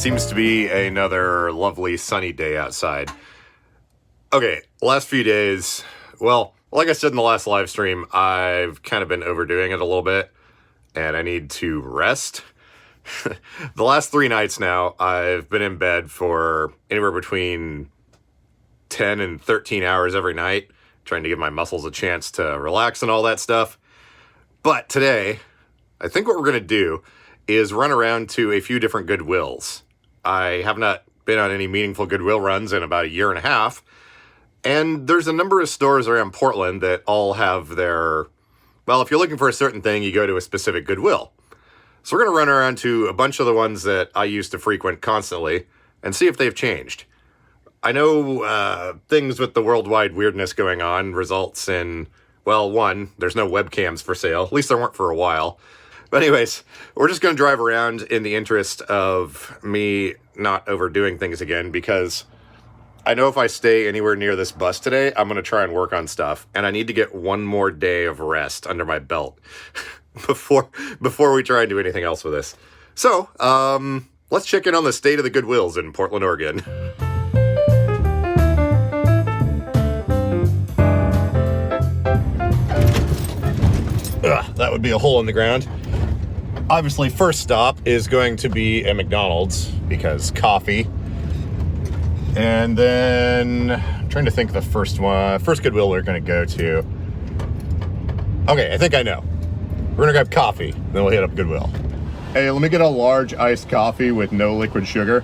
seems to be another lovely sunny day outside. Okay, last few days, well, like I said in the last live stream, I've kind of been overdoing it a little bit, and I need to rest. The last 3 nights now, I've been in bed for anywhere between 10 and 13 hours every night, trying to give my muscles a chance to relax and all that stuff. But today, I think what we're going to do is run around to a few different Goodwills. I have not been on any meaningful Goodwill runs in about a year and a half, and there's a number of stores around Portland that all have their, well, if you're looking for a certain thing, you go to a specific Goodwill. So we're going to run around to a bunch of the ones that I used to frequent constantly and see if they've changed. I know things with the worldwide weirdness going on results in, well, one, there's no webcams for sale. At least there weren't for a while. But anyways, we're just going to drive around in the interest of me not overdoing things again, because I know if I stay anywhere near this bus today, I'm going to try and work on stuff. And I need to get one more day of rest under my belt before we try and do anything else with this. So, let's check in on the state of the Goodwills in Portland, Oregon. That would be a hole in the ground. Obviously, first stop is going to be a McDonald's, because coffee. And then, I'm trying to think the first Goodwill we're going to go to. Okay, I think I know. We're going to grab coffee, then we'll hit up Goodwill. Hey, let me get a large iced coffee with no liquid sugar.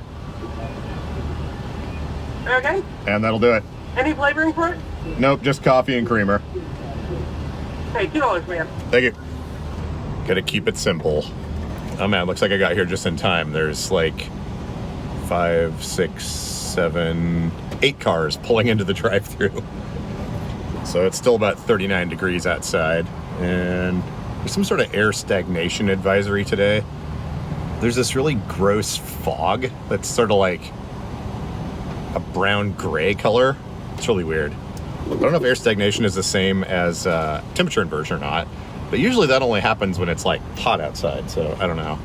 Okay. And that'll do it. Any flavoring for it? Nope, just coffee and creamer. Hey, $2, ma'am. Thank you. Gotta keep it simple. Oh man, looks like I got here just in time. There's like 5, 6, 7, 8 cars pulling into the drive-thru. So it's still about 39 degrees outside, and there's some sort of air stagnation advisory today. There's this really gross fog that's sort of like a brown-gray color. It's really weird. I don't know if air stagnation is the same as temperature inversion or not, but usually that only happens when it's like hot outside, so I don't know.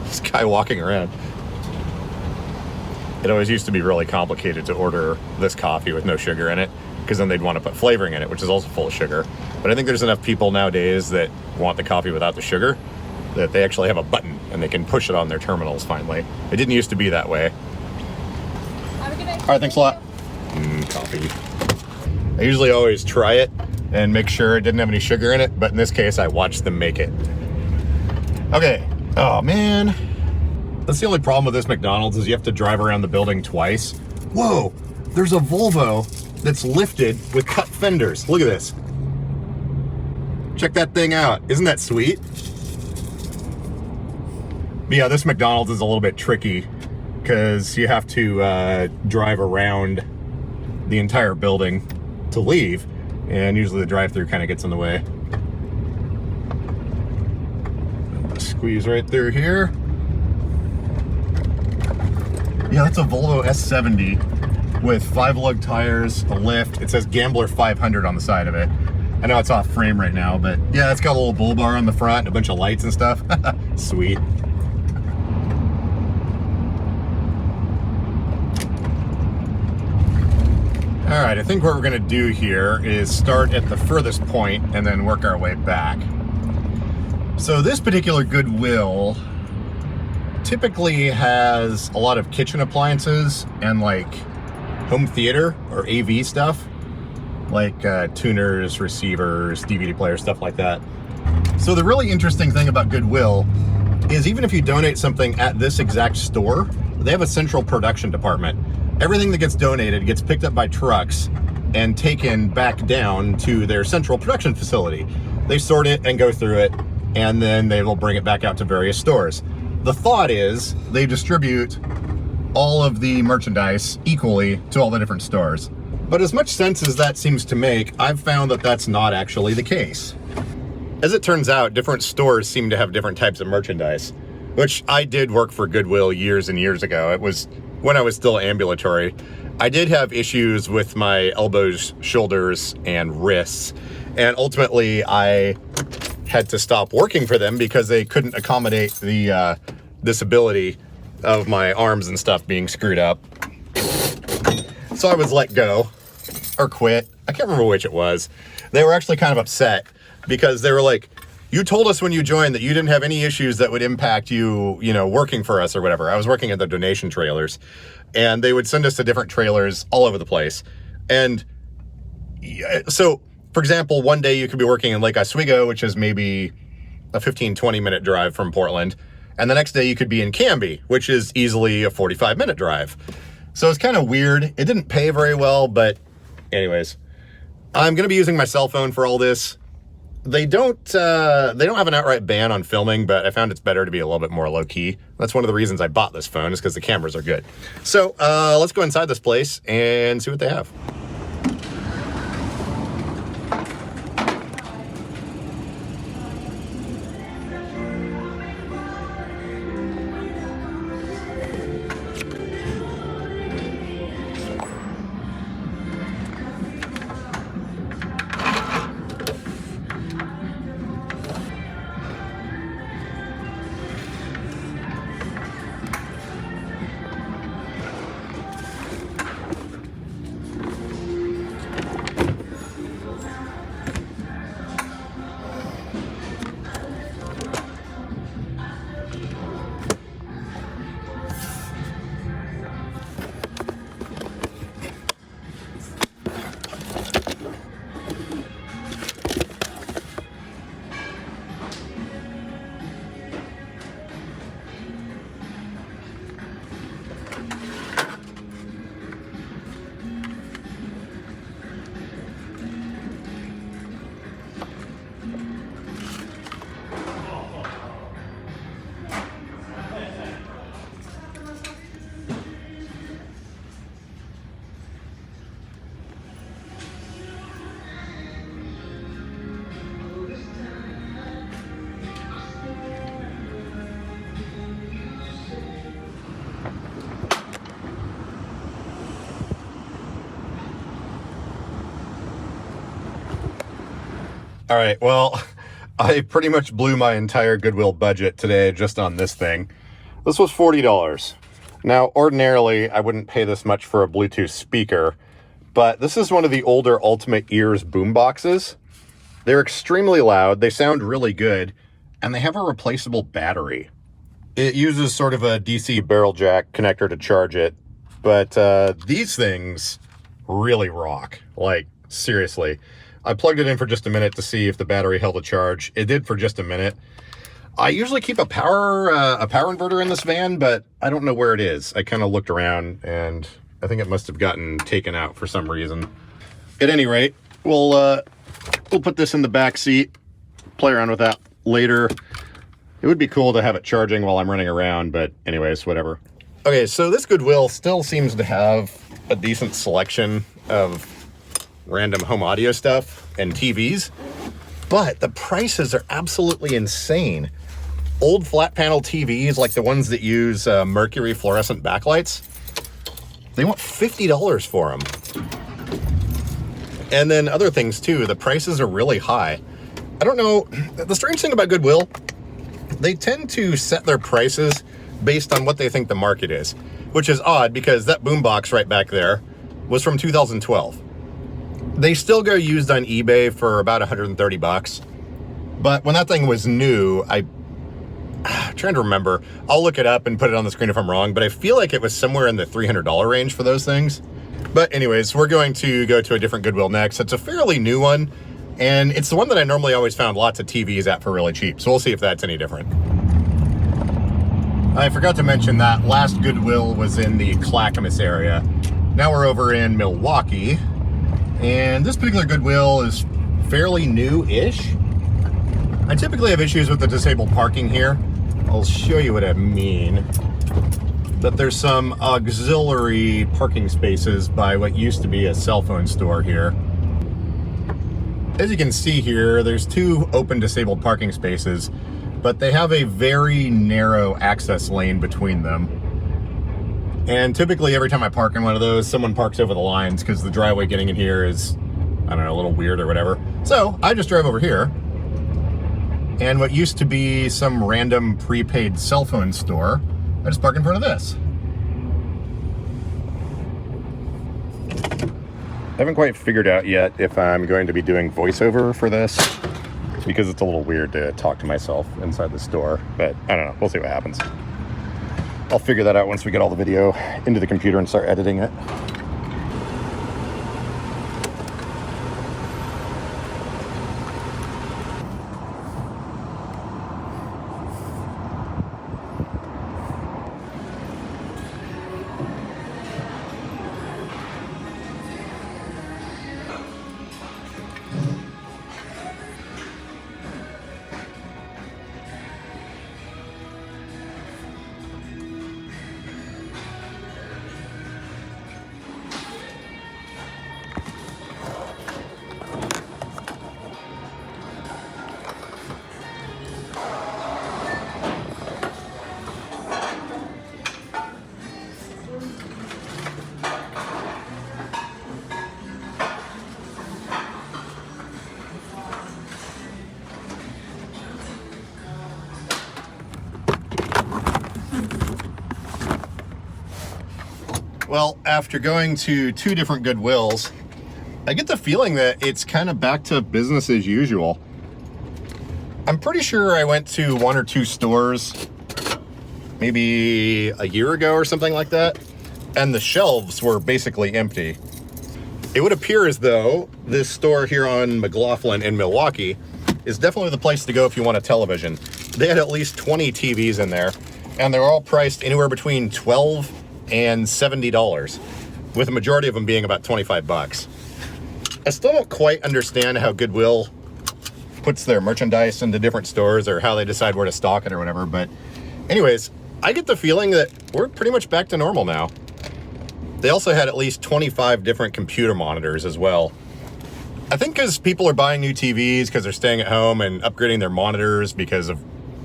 This guy walking around. It always used to be really complicated to order this coffee with no sugar in it, because then they'd want to put flavoring in it, which is also full of sugar. But I think there's enough people nowadays that want the coffee without the sugar that they actually have a button and they can push it on their terminals finally. It didn't used to be that way. Have a good day. All right, thanks a lot. Coffee. I usually always try it and make sure it didn't have any sugar in it, but in this case, I watched them make it. Okay. Oh, man. That's the only problem with this McDonald's is you have to drive around the building twice. Whoa, there's a Volvo that's lifted with cut fenders. Look at this. Check that thing out. Isn't that sweet? But yeah, this McDonald's is a little bit tricky because you have to drive around the entire building to leave, and usually the drive-thru kind of gets in the way. Squeeze right through here. Yeah, that's a Volvo S70 with 5-lug tires, a lift. It says Gambler 500 on the side of it. I know it's off frame right now, but yeah, it's got a little bull bar on the front and a bunch of lights and stuff. Sweet. All right, I think what we're gonna do here is start at the furthest point and then work our way back. So this particular Goodwill typically has a lot of kitchen appliances and like home theater or AV stuff, like tuners, receivers, DVD players, stuff like that. So the really interesting thing about Goodwill is even if you donate something at this exact store, they have a central production department. Everything that gets donated gets picked up by trucks and taken back down to their central production facility. They sort it and go through it, and then they will bring it back out to various stores. The thought is they distribute all of the merchandise equally to all the different stores. But as much sense as that seems to make, I've found that that's not actually the case. As it turns out, different stores seem to have different types of merchandise, which I did work for Goodwill years and years ago. It was when I was still ambulatory. I did have issues with my elbows, shoulders, and wrists, and ultimately I had to stop working for them because they couldn't accommodate the disability of my arms and stuff being screwed up. So I was let go or quit. I can't remember which it was. They were actually kind of upset because they were like, you told us when you joined that you didn't have any issues that would impact you, you know, working for us or whatever. I was working at the donation trailers, and they would send us to different trailers all over the place. And so, for example, one day you could be working in Lake Oswego, which is maybe a 15-20 minute drive from Portland. And the next day you could be in Canby, which is easily a 45-minute drive. So it's kind of weird. It didn't pay very well, but anyways, I'm going to be using my cell phone for all this. They don't have an outright ban on filming, but I found it's better to be a little bit more low key. That's one of the reasons I bought this phone, is because the cameras are good. So let's go inside this place and see what they have. All right, well, I pretty much blew my entire Goodwill budget today just on this thing. This was $40. Now, ordinarily, I wouldn't pay this much for a Bluetooth speaker, but this is one of the older Ultimate Ears boom boxes. They're extremely loud, they sound really good, and they have a replaceable battery. It uses sort of a DC barrel jack connector to charge it, but these things really rock. Like, seriously. I plugged it in for just a minute to see if the battery held a charge. It did for just a minute. I usually keep a power inverter in this van, but I don't know where it is. I kind of looked around, and I think it must have gotten taken out for some reason. At any rate, we'll put this in the back seat, play around with that later. It would be cool to have it charging while I'm running around, but anyways, whatever. Okay, so this Goodwill still seems to have a decent selection of random home audio stuff and TVs, but the prices are absolutely insane. Old flat panel TVs, like the ones that use mercury fluorescent backlights, they want $50 for them. And then other things too, the prices are really high. I don't know, the strange thing about Goodwill, they tend to set their prices based on what they think the market is, which is odd because that boombox right back there was from 2012. They still go used on eBay for about 130 bucks. But when that thing was new, I'm trying to remember. I'll look it up and put it on the screen if I'm wrong, but I feel like it was somewhere in the $300 range for those things. But anyways, we're going to go to a different Goodwill next. It's a fairly new one, and it's the one that I normally always found lots of TVs at for really cheap. So we'll see if that's any different. I forgot to mention that last Goodwill was in the Clackamas area. Now we're over in Milwaukee. And this particular Goodwill is fairly new-ish. I typically have issues with the disabled parking here. I'll show you what I mean. But there's some auxiliary parking spaces by what used to be a cell phone store here. As you can see here, there's two open disabled parking spaces, but they have a very narrow access lane between them. And typically every time I park in one of those, someone parks over the lines because the driveway getting in here is, I don't know, a little weird or whatever. So I just drove over here, and what used to be some random prepaid cell phone store I just park in front of this. I haven't quite figured out yet if I'm going to be doing voiceover for this, because it's a little weird to talk to myself inside the store, but I don't know. We'll see what happens. I'll figure that out once we get all the video into the computer and start editing it. Well, after going to 2 different Goodwills, I get the feeling that it's kind of back to business as usual. I'm pretty sure I went to 1 or 2 stores maybe a year ago or something like that, and the shelves were basically empty. It would appear as though this store here on McLaughlin in Milwaukee is definitely the place to go if you want a television. They had at least 20 TVs in there, and they're all priced anywhere between $12 and $70, with a majority of them being about 25 bucks. I still don't quite understand how Goodwill puts their merchandise into different stores, or how they decide where to stock it or whatever, but anyways, I get the feeling that we're pretty much back to normal now. They also had at least 25 different computer monitors as well. I think because people are buying new TVs because they're staying at home and upgrading their monitors because of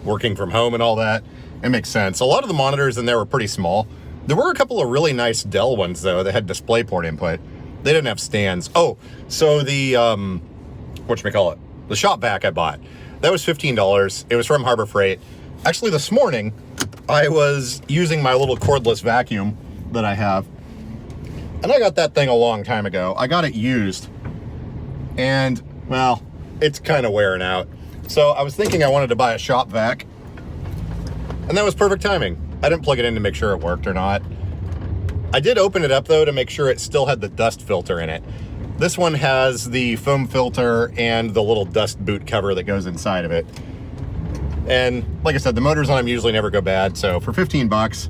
working from home and all that, it makes sense. A lot of the monitors in there were pretty small. There were a couple of really nice Dell ones, though, that had DisplayPort input. They didn't have stands. Oh, so the, whatchamacallit, the shop vac I bought, that was $15. It was from Harbor Freight. Actually, this morning, I was using my little cordless vacuum that I have, and I got that thing a long time ago. I got it used, and, well, it's kind of wearing out. So I was thinking I wanted to buy a shop vac, and that was perfect timing. I didn't plug it in to make sure it worked or not. I did open it up, though, to make sure it still had the dust filter in it. This one has the foam filter and the little dust boot cover that goes inside of it. And like I said, the motors on them usually never go bad, so for 15 bucks,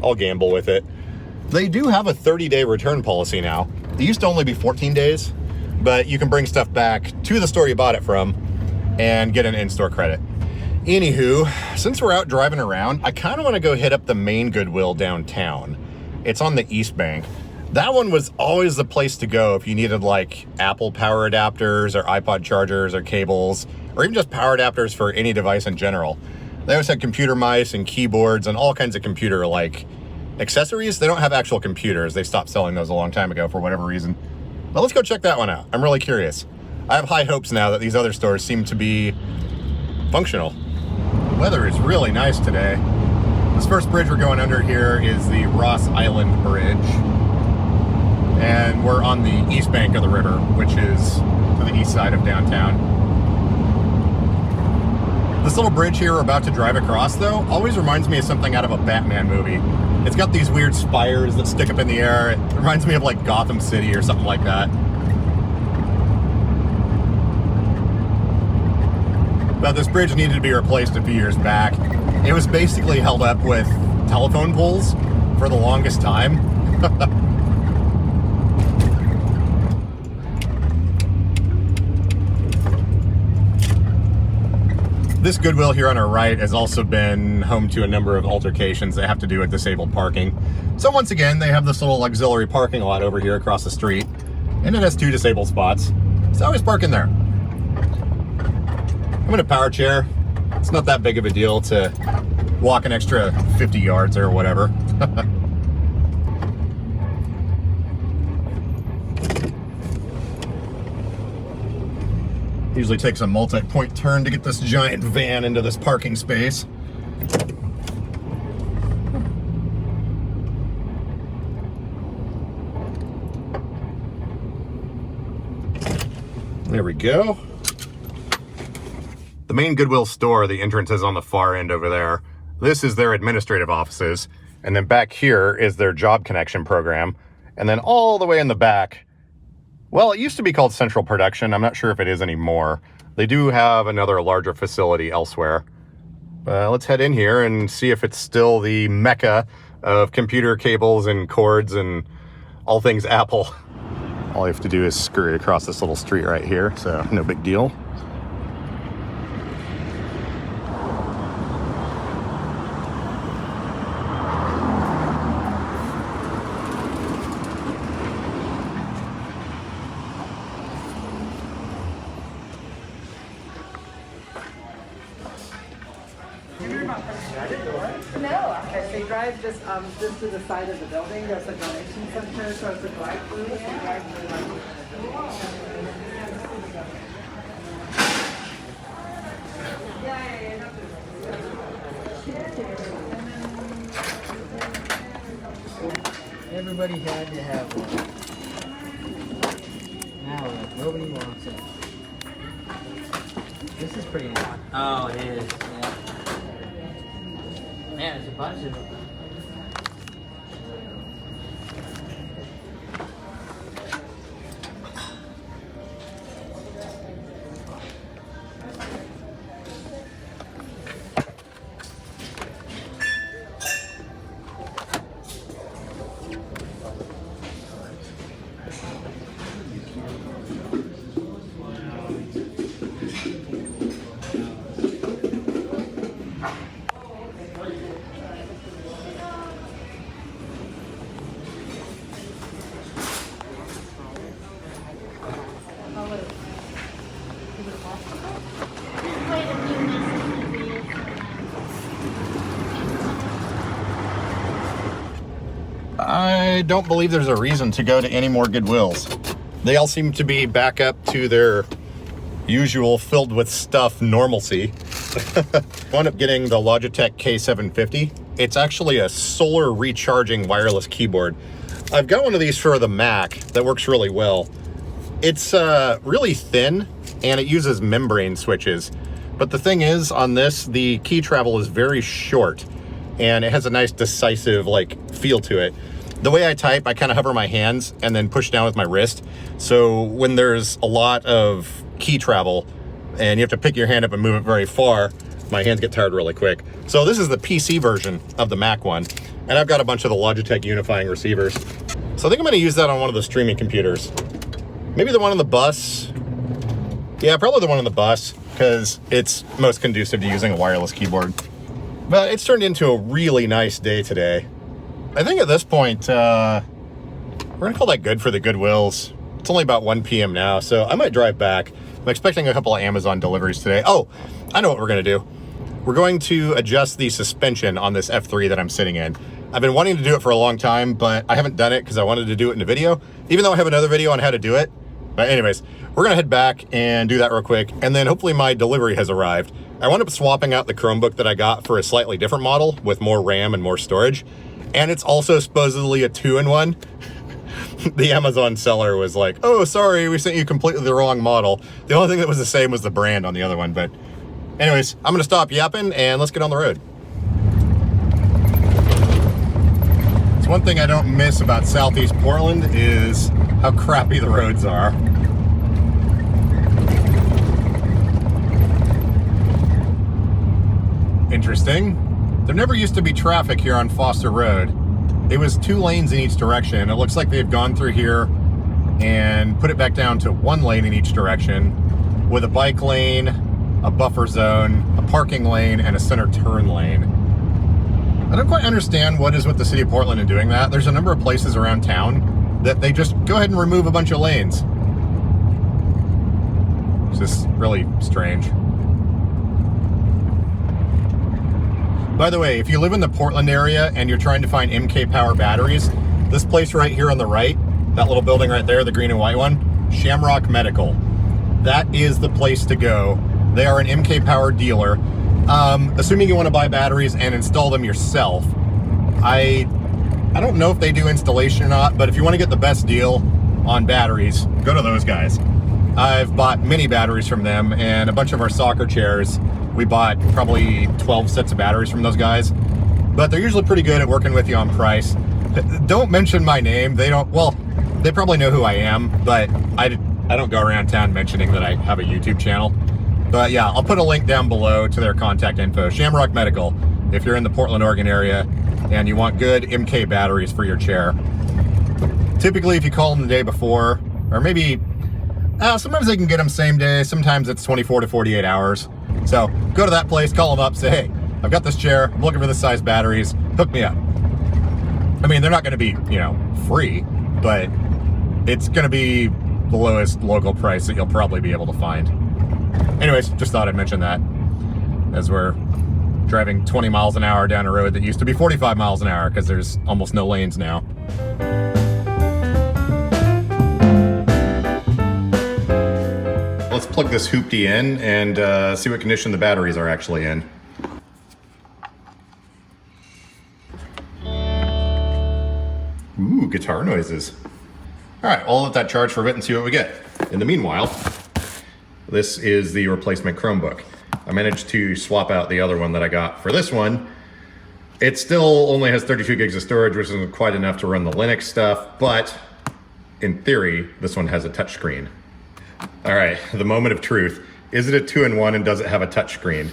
I'll gamble with it. They do have a 30-day return policy now. It used to only be 14 days, but you can bring stuff back to the store you bought it from and get an in-store credit. Anywho, since we're out driving around, I kind of want to go hit up the main Goodwill downtown. It's on the East Bank. That one was always the place to go if you needed like Apple power adapters or iPod chargers or cables, or even just power adapters for any device in general. They always had computer mice and keyboards and all kinds of computer like accessories. They don't have actual computers. They stopped selling those a long time ago for whatever reason. But let's go check that one out. I'm really curious. I have high hopes now that these other stores seem to be functional. Weather is really nice today. This first bridge we're going under here is the Ross Island Bridge. And we're on the east bank of the river, which is to the east side of downtown. This little bridge here we're about to drive across, though, always reminds me of something out of a Batman movie. It's got these weird spires that stick up in the air. It reminds me of like Gotham City or something like that. But this bridge needed to be replaced a few years back. It was basically held up with telephone poles for the longest time. This Goodwill here on our right has also been home to a number of altercations that have to do with disabled parking. So once again, they have this little auxiliary parking lot over here across the street, and it has 2 disabled spots. So I always park in there. I'm in a power chair. It's not that big of a deal to walk an extra 50 yards or whatever. Usually takes a multi-point turn to get this giant van into this parking space. There we go. The main Goodwill store, the entrance is on the far end over there. This is their administrative offices. And then back here is their job connection program. And then all the way in the back, well, it used to be called Central Production. I'm not sure if it is anymore. They do have another larger facility elsewhere. Let's head in here and see if it's still the mecca of computer cables and cords and all things Apple. All you have to do is scurry across this little street right here, so no big deal. No. Okay, so you drive just to the side of the building. There's a donation center, so it's a drive-through. So you drive through. Everybody had to have one. Now, like, nobody wants it. This is pretty nice. Oh, it is. Yeah. Man, there's a bunch of them. I don't believe there's a reason to go to any more Goodwills. They all seem to be back up to their usual filled with stuff normalcy. Wound up getting the Logitech K750. It's actually a solar recharging wireless keyboard. I've got one of these for the Mac that works really well. It's really thin and it uses membrane switches. But the thing is, on this, the key travel is very short and it has a nice decisive feel to it. The way I type, I kind of hover my hands and then push down with my wrist. So when there's a lot of key travel and you have to pick your hand up and move it very far, my hands get tired really quick. So this is the PC version of the Mac one. And I've got a bunch of the Logitech unifying receivers. So I think I'm gonna use that on one of the streaming computers. Maybe the one on the bus. Yeah, probably the one on the bus because it's most conducive to using a wireless keyboard. But it's turned into a really nice day today. I think at this point, we're gonna call that good for the Goodwills. It's only about 1 p.m. now, so I might drive back. I'm expecting a couple of Amazon deliveries today. Oh, I know what we're gonna do. We're going to adjust the suspension on this F3 that I'm sitting in. I've been wanting to do it for a long time, but I haven't done it because I wanted to do it in a video, even though I have another video on how to do it. But anyways, we're gonna head back and do that real quick, and then hopefully my delivery has arrived. I wound up swapping out the Chromebook that I got for a slightly different model with more RAM and more storage. And it's also supposedly a 2-in-1. The Amazon seller was like, oh, sorry, we sent you completely the wrong model. The only thing that was the same was the brand on the other one. But anyways, I'm gonna stop yapping and let's get on the road. It's one thing I don't miss about Southeast Portland is how crappy the roads are. Interesting. There never used to be traffic here on Foster Road. It was 2 lanes in each direction. It looks like they've gone through here and put it back down to 1 lane in each direction with a bike lane, a buffer zone, a parking lane, and a center turn lane. I don't quite understand what is with the city of Portland in doing that. There's a number of places around town that they just go ahead and remove a bunch of lanes. It's just really strange. By the way, if you live in the Portland area and you're trying to find MK Power batteries, this place right here on the right, that little building right there, the green and white one, Shamrock Medical. That is the place to go. They are an MK Power dealer. Assuming you want to buy batteries and install them yourself. I don't know if they do installation or not, but if you want to get the best deal on batteries, go to those guys. I've bought mini batteries from them, and a bunch of our soccer chairs, we bought probably 12 sets of batteries from those guys. But they're usually pretty good at working with you on price. Don't mention my name. They don't, well, they probably know who I am, but I don't go around town mentioning that I have a YouTube channel. But yeah, I'll put a link down below to their contact info. Shamrock Medical, if you're in the Portland, Oregon area and you want good MK batteries for your chair. Typically, if you call them the day before, or maybe, sometimes they can get them same day, sometimes it's 24 to 48 hours. So go to that place, call them up, say, hey, I've got this chair, I'm looking for this size batteries, hook me up. I mean, they're not gonna be, you know, free, but it's gonna be the lowest local price that you'll probably be able to find. Anyways, just thought I'd mention that as we're driving 20 miles an hour down a road that used to be 45 miles an hour because there's almost no lanes now. Let's plug this hoopty in and see what condition the batteries are actually in. Ooh, guitar noises. All right, I'll let that charge for a bit and see what we get. In the meanwhile, this is the replacement Chromebook. I managed to swap out the other one that I got for this one. It still only has 32 gigs of storage, which isn't quite enough to run the Linux stuff, but in theory, this one has a touchscreen. All right, the moment of truth. Is it a 2-in-1 and does it have a touchscreen?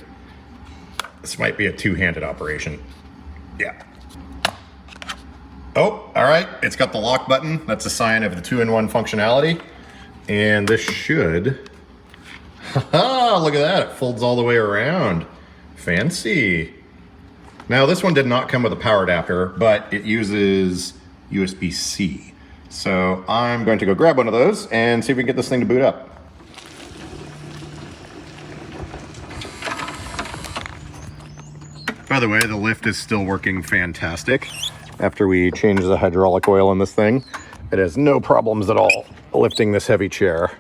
This might be a two-handed operation. Yeah. Oh, all right, it's got the lock button. That's a sign of the 2-in-1 functionality. And this should, haha, look at that, it folds all the way around. Fancy. Now this one did not come with a power adapter, but it uses USB-C. So I'm going to go grab one of those and see if we can get this thing to boot up. By the way, the lift is still working fantastic. After we change the hydraulic oil in this thing, it has no problems at all lifting this heavy chair.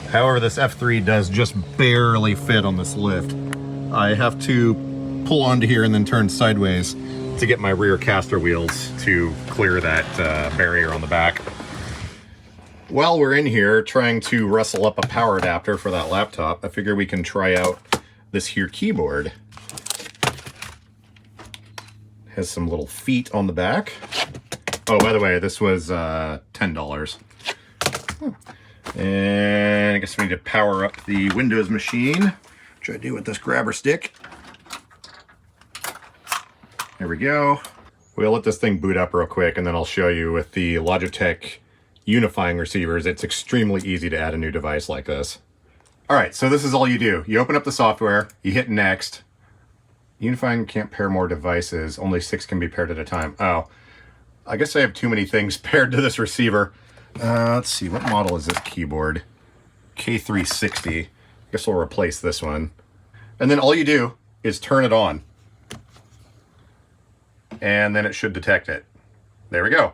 However, this F3 does just barely fit on this lift. I have to pull onto here and then turn sideways to get my rear caster wheels to clear that barrier on the back. While we're in here trying to rustle up a power adapter for that laptop, I figure we can try out this here keyboard. Has some little feet on the back. Oh, by the way, this was $10. And I guess we need to power up the Windows machine, which I do with this grabber stick. There we go. We'll let this thing boot up real quick, and then I'll show you with the Logitech unifying receivers, it's extremely easy to add a new device like this. All right, so this is all you do. You open up the software, you hit next. Unifying can't pair more devices. Only 6 can be paired at a time. Oh, I guess I have too many things paired to this receiver. Let's see, what model is this keyboard? K360. I guess we'll replace this one. And then all you do is turn it on. And then it should detect it. There we go.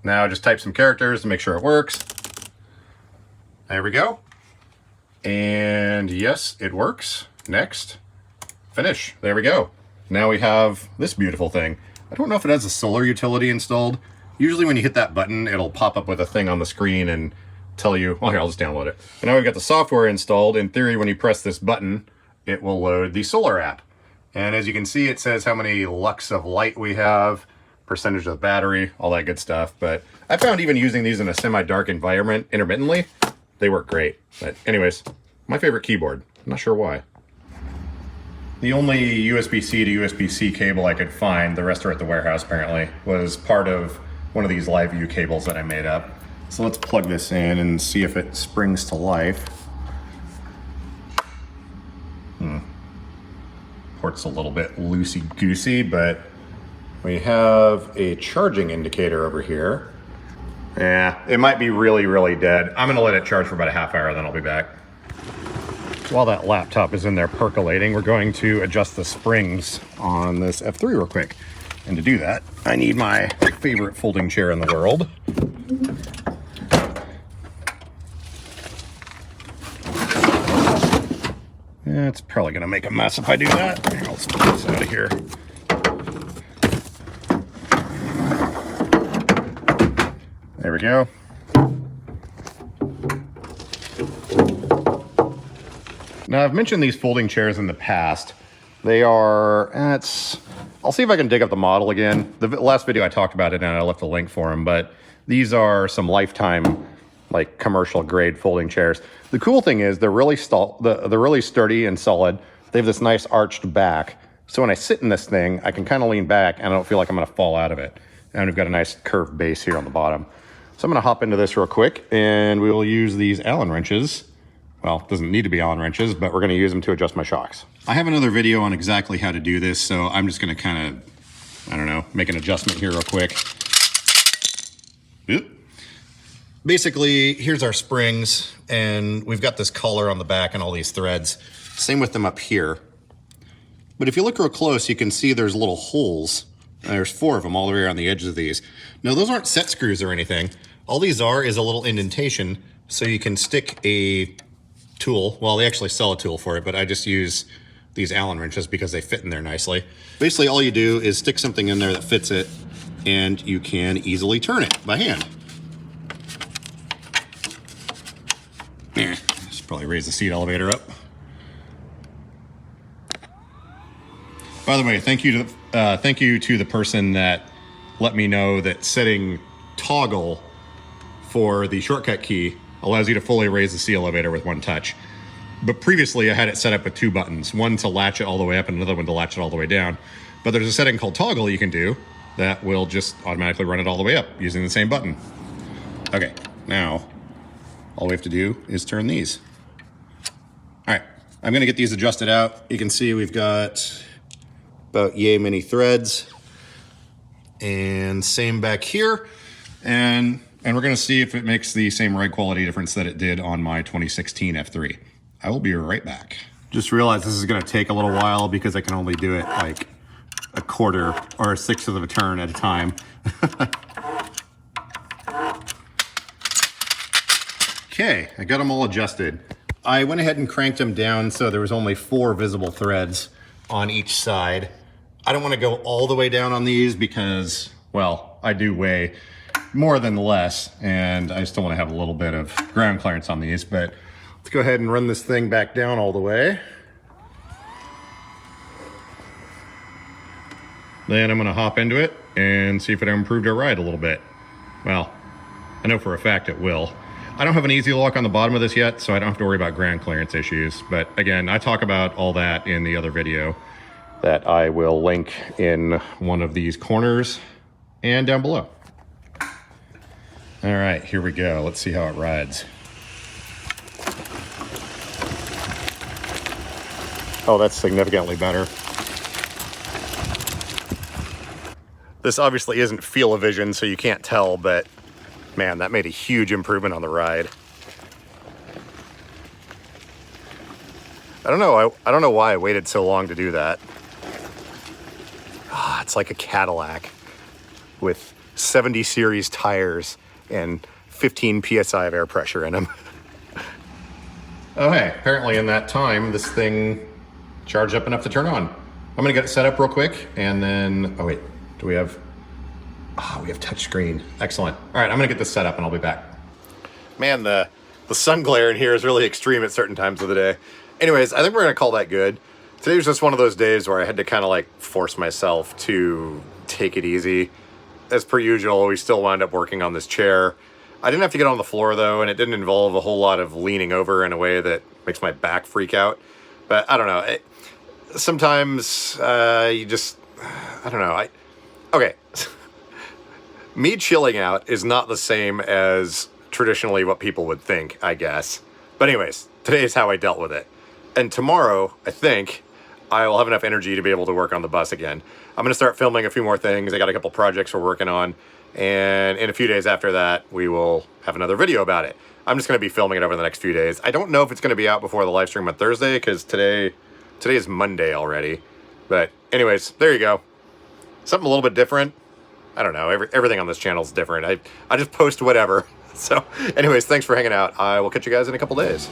Now just type some characters to make sure it works. There we go. And yes, it works. Next. Finish. There we go. Now we have this beautiful thing. I don't know if it has a solar utility installed. Usually when you hit that button, it'll pop up with a thing on the screen and tell you, well, here, I'll just download it. And now we've got the software installed. In theory, when you press this button, it will load the solar app. And as you can see, it says how many lux of light we have, percentage of the battery, all that good stuff. But I found even using these in a semi-dark environment intermittently, they work great. But anyways, my favorite keyboard. I'm not sure why. The only USB-C to USB-C cable I could find, the rest are at the warehouse apparently, was part of one of these live view cables that I made up. So let's plug this in and see if it springs to life. Port's a little bit loosey-goosey, but we have a charging indicator over here. Yeah, it might be really, really dead. I'm gonna let it charge for about a half hour, then I'll be back. While that laptop is in there percolating, we're going to adjust the springs on this F3 real quick. And to do that, I need my favorite folding chair in the world. It's probably going to make a mess if I do that. Here, let's put this out of here. There we go. Now, I've mentioned these folding chairs in the past. They are, I'll see if I can dig up the model again. The last video I talked about it and I left a link for them, but these are some Lifetime, like commercial grade folding chairs. The cool thing is they're really sturdy and solid. They have this nice arched back. So when I sit in this thing, I can kind of lean back and I don't feel like I'm gonna fall out of it. And we've got a nice curved base here on the bottom. So I'm gonna hop into this real quick and we will use these Allen wrenches. Well, it doesn't need to be Allen wrenches, but we're gonna use them to adjust my shocks. I have another video on exactly how to do this, so I'm just gonna kind of, I don't know, make an adjustment here real quick. Oop. Basically, here's our springs, and we've got this collar on the back and all these threads. Same with them up here. But if you look real close, you can see there's little holes. There's 4 of them all the way around the edges of these. Now, those aren't set screws or anything. All these are is a little indentation, so you can stick a tool. Well, they actually sell a tool for it, but I just use these Allen wrenches because they fit in there nicely. Basically, all you do is stick something in there that fits it, and you can easily turn it by hand. Should probably raise the seat elevator up. By the way, thank you to the person that let me know that setting toggle for the shortcut key allows you to fully raise the seat elevator with one touch. But previously I had it set up with 2 buttons, one to latch it all the way up and another one to latch it all the way down. But there's a setting called toggle you can do that will just automatically run it all the way up using the same button. Okay, now all we have to do is turn these. All right, I'm gonna get these adjusted out. You can see we've got about yay many threads, and same back here. And we're gonna see if it makes the same ride quality difference that it did on my 2016 F3. I will be right back. Just realized this is gonna take a little while because I can only do it like a quarter or a 1/6 of a turn at a time. Okay, I got them all adjusted. I went ahead and cranked them down so there was only 4 visible threads on each side. I don't want to go all the way down on these because, well, I do weigh more than less, and I still want to have a little bit of ground clearance on these, but let's go ahead and run this thing back down all the way. Then I'm going to hop into it and see if it improved our ride a little bit. Well, I know for a fact it will. I don't have an easy lock on the bottom of this yet, so I don't have to worry about ground clearance issues. But again, I talk about all that in the other video that I will link in one of these corners and down below. All right, here we go. Let's see how it rides. Oh, that's significantly better. This obviously isn't feel-o-vision, so you can't tell, but man, that made a huge improvement on the ride. I don't know why I waited so long to do that. It's like a Cadillac with 70 series tires and 15 PSI of air pressure in them. Oh hey, apparently in that time, this thing charged up enough to turn on. I'm gonna get it set up real quick and then, oh wait, do we have, we have touchscreen. Excellent. All right, I'm gonna get this set up and I'll be back. Man, the sun glare in here is really extreme at certain times of the day. Anyways, I think we're gonna call that good. Today was just one of those days where I had to kind of like force myself to take it easy. As per usual, we still wound up working on this chair. I didn't have to get on the floor though, and it didn't involve a whole lot of leaning over in a way that makes my back freak out. But I don't know. Sometimes you just, I don't know. Okay. Me chilling out is not the same as traditionally what people would think, I guess. But anyways, today is how I dealt with it. And tomorrow, I think, I will have enough energy to be able to work on the bus again. I'm going to start filming a few more things. I got a couple projects we're working on. And in a few days after that, we will have another video about it. I'm just going to be filming it over the next few days. I don't know if it's going to be out before the live stream on Thursday, because today is Monday already. But anyways, there you go. Something a little bit different. I don't know. Everything on this channel is different. I just post whatever. So anyways, thanks for hanging out. I will catch you guys in a couple days.